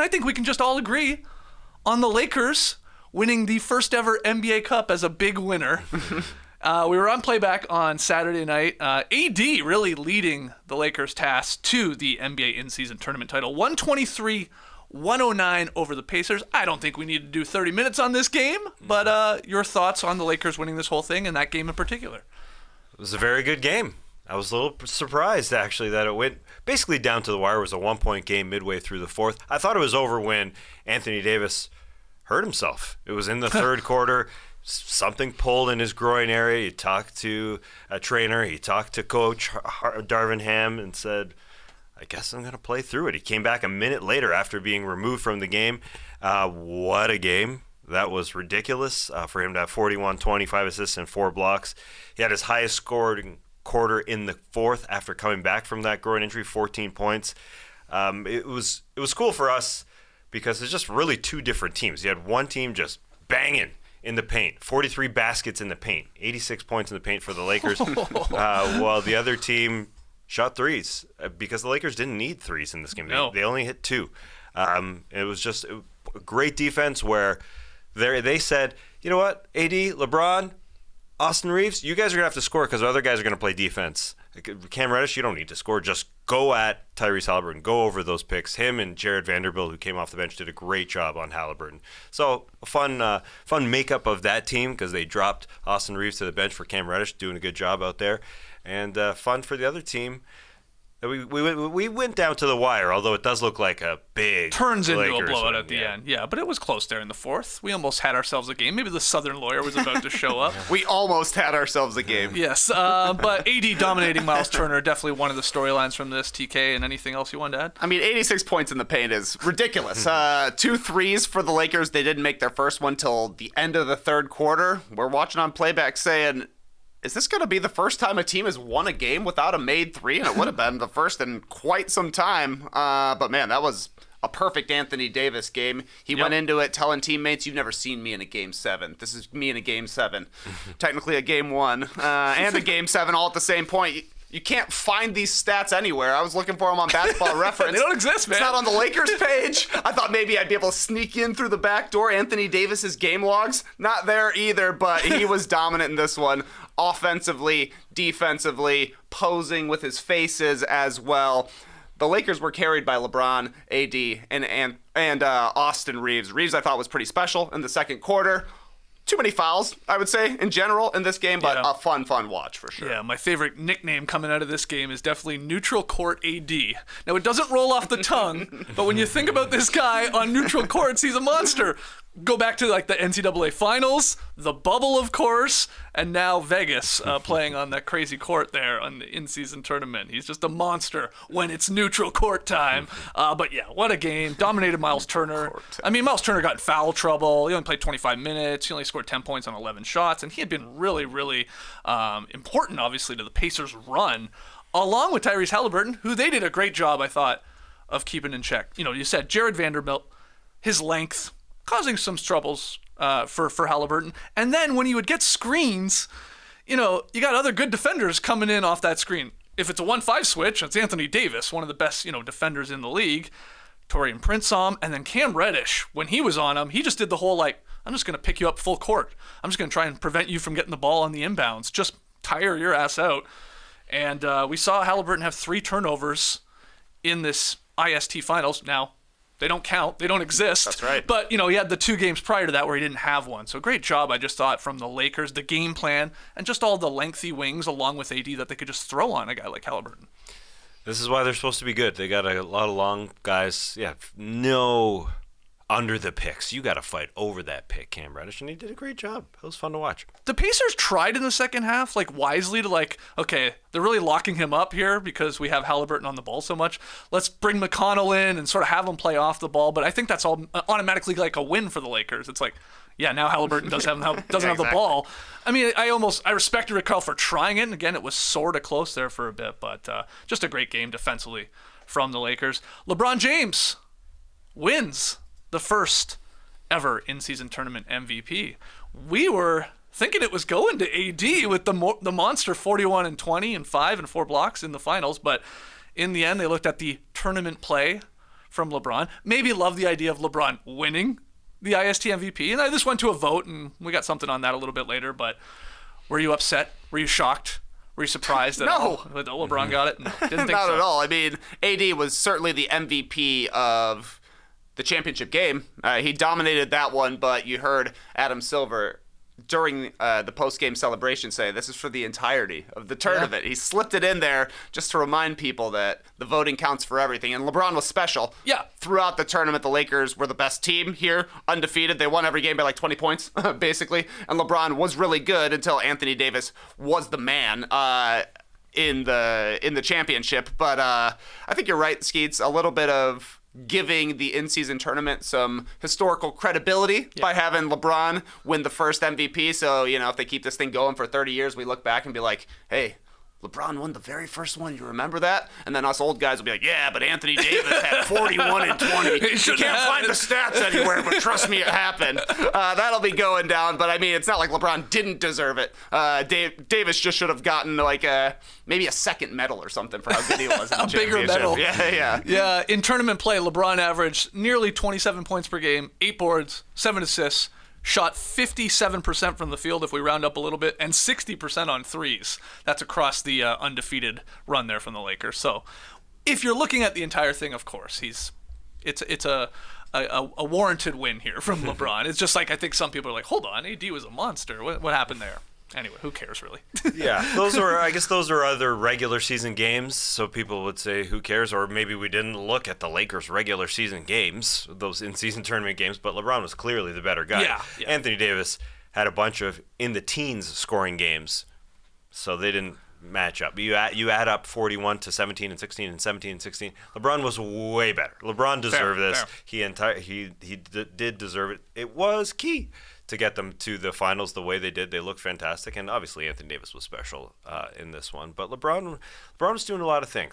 I think we can just all agree on the Lakers winning the first ever NBA Cup as a big winner. We were on playback on Saturday night. AD really leading the Lakers' task to the NBA in-season tournament title. 123-109 over the Pacers. I don't think we need to do 30 minutes on this game, but your thoughts on the Lakers winning this whole thing and that game in particular? It was a very good game. I was a little surprised, actually, that it went basically down to the wire. It was a one-point game midway through the fourth. I thought it was over when Anthony Davis hurt himself. It was in the third quarter. Something pulled in his groin area. He talked to a trainer. He talked to Coach Darvin Ham and said, I guess I'm going to play through it. He came back a minute later after being removed from the game. What a game. That was ridiculous for him to have 41, 25 assists, and 4 blocks. He had his highest scoring quarter in the fourth after coming back from that groin injury, 14 points. It was cool for us because it's just really two different teams. You had one team just banging in the paint, 43 baskets in the paint, 86 points in the paint for the Lakers, while the other team shot threes because the Lakers didn't need threes in this game. No. They only hit 2. It was just a great defense where they said, you know what, AD, LeBron, Austin Reeves, you guys are going to have to score because other guys are going to play defense. Cam Reddish, you don't need to score. Just go at Tyrese Halliburton. Go over those picks. Him and Jared Vanderbilt, who came off the bench, did a great job on Halliburton. So a fun makeup of that team because they dropped Austin Reeves to the bench for Cam Reddish, doing a good job out there. And fun for the other team. We went down to the wire, although it does look like a big turns into Lakers a blowout win. at the end. Yeah, but it was close there in the fourth. We almost had ourselves a game. Maybe the Southern lawyer was about to show up. We almost had ourselves a game. Yes, but AD dominating Miles Turner, definitely one of the storylines from this, TK, and anything else you wanted to add? I mean, 86 points in the paint is ridiculous. 2 threes for the Lakers. They didn't make their first one till the end of the third quarter. We're watching on playback saying, is this going to be the first time a team has won a game without a made three? And it would have been the first in quite some time. But, man, that was a perfect Anthony Davis game. He went into it telling teammates, you've never seen me in a Game 7. This is me in a Game 7. Technically a Game 1 and a Game 7 all at the same point. You can't find these stats anywhere. I was looking for them on Basketball Reference. They don't exist, man. It's not on the Lakers page. I thought maybe I'd be able to sneak in through the back door. Anthony Davis's game logs, not there either, but he was dominant in this one. Offensively, defensively, posing with his faces as well. The Lakers were carried by LeBron, AD, and Austin Reeves. Reeves, I thought, was pretty special in the second quarter. Too many fouls, I would say, in general in this game, but a fun watch for sure. Yeah, my favorite nickname coming out of this game is definitely Neutral Court AD. Now, it doesn't roll off the tongue, but when you think about this guy on neutral courts, he's a monster. Go back to like the NCAA Finals, the bubble, of course, and now Vegas playing on that crazy court there on the in-season tournament. He's just a monster when it's neutral court time. But yeah, what a game. Dominated Miles Turner. I mean, Miles Turner got in foul trouble. He only played 25 minutes. He only scored 10 points on 11 shots, and he had been really, really important, obviously, to the Pacers' run, along with Tyrese Halliburton, who they did a great job, I thought, of keeping in check. You know, you said Jared Vanderbilt, his length, causing some troubles for Halliburton. And then when you would get screens, you know, you got other good defenders coming in off that screen. If it's a 1-5 switch, it's Anthony Davis, one of the best, you know, defenders in the league. Taurean Prince saw him. And then Cam Reddish, when he was on him, he just did the whole, like, I'm just going to pick you up full court. I'm just going to try and prevent you from getting the ball on the inbounds. Just tire your ass out. And we saw Halliburton have 3 turnovers in this IST finals. Now, they don't count. They don't exist. That's right. But, you know, he had the 2 games prior to that where he didn't have one. So great job, I just thought, from the Lakers, the game plan, and just all the lengthy wings along with AD that they could just throw on a guy like Halliburton. This is why they're supposed to be good. They got a lot of long guys. Yeah, no under the picks. You got to fight over that pick, Cam Reddish, and he did a great job. It was fun to watch. The Pacers tried in the second half, like, wisely to, like, okay, they're really locking him up here because we have Halliburton on the ball so much. Let's bring McConnell in and sort of have him play off the ball. But I think that's all automatically like a win for the Lakers. It's like, yeah, now Halliburton doesn't have the ball. I mean, I respected Rick Carl for trying it. And again, it was sort of close there for a bit, but just a great game defensively from the Lakers. LeBron James wins the first ever in-season tournament MVP. We were thinking it was going to AD with the monster 41 and 20 and 5 and 4 blocks in the finals, but in the end they looked at the tournament play from LeBron. Maybe love the idea of LeBron winning the IST MVP. And this went to a vote, and we got something on that a little bit later. But were you upset? Were you shocked? Were you surprised that LeBron got it? No, didn't think Not so. at all. I mean, AD was certainly the MVP of the championship game. He dominated that one, but you heard Adam Silver during the post-game celebration say this is for the entirety of the tournament. He slipped it in there just to remind people that the voting counts for everything. And LeBron was special. Yeah. Throughout the tournament, the Lakers were the best team here, undefeated. They won every game by like 20 points, basically. And LeBron was really good until Anthony Davis was the man in the championship. But I think you're right, Skeets. A little bit of giving the in-season tournament some historical credibility by having LeBron win the first MVP. So, if they keep this thing going for 30 years, we look back and be like, hey, LeBron won the very first one. You remember that? And then us old guys will be like, yeah, but Anthony Davis had 41 and 20. You can't find the stats anywhere, but trust me, it happened. That'll be going down. But, I mean, it's not like LeBron didn't deserve it. Davis just should have gotten, maybe a second medal or something for how good he was in the A bigger championship. medal. Yeah. Yeah, in tournament play, LeBron averaged nearly 27 points per game, 8 boards, 7 assists, shot 57% from the field if we round up a little bit, and 60% on threes. That's across the undefeated run there from the Lakers. So if you're looking at the entire thing, of course, it's a warranted win here from LeBron. It's just like I think some people are like, hold on, AD was a monster. What happened there? Anyway, who cares really? Yeah, those are other regular season games, so people would say who cares, or maybe we didn't look at the Lakers regular season games, those in-season tournament games, but LeBron was clearly the better guy. Yeah. Anthony Davis had a bunch of in the teens scoring games, so they didn't match up. You add up 41 to 17 and 16 and 17 and 16. LeBron was way better. LeBron deserved this. Fair. He did deserve it. It was key to get them to the finals the way they did. They looked fantastic, and obviously Anthony Davis was special in this one. But LeBron was doing a lot of things.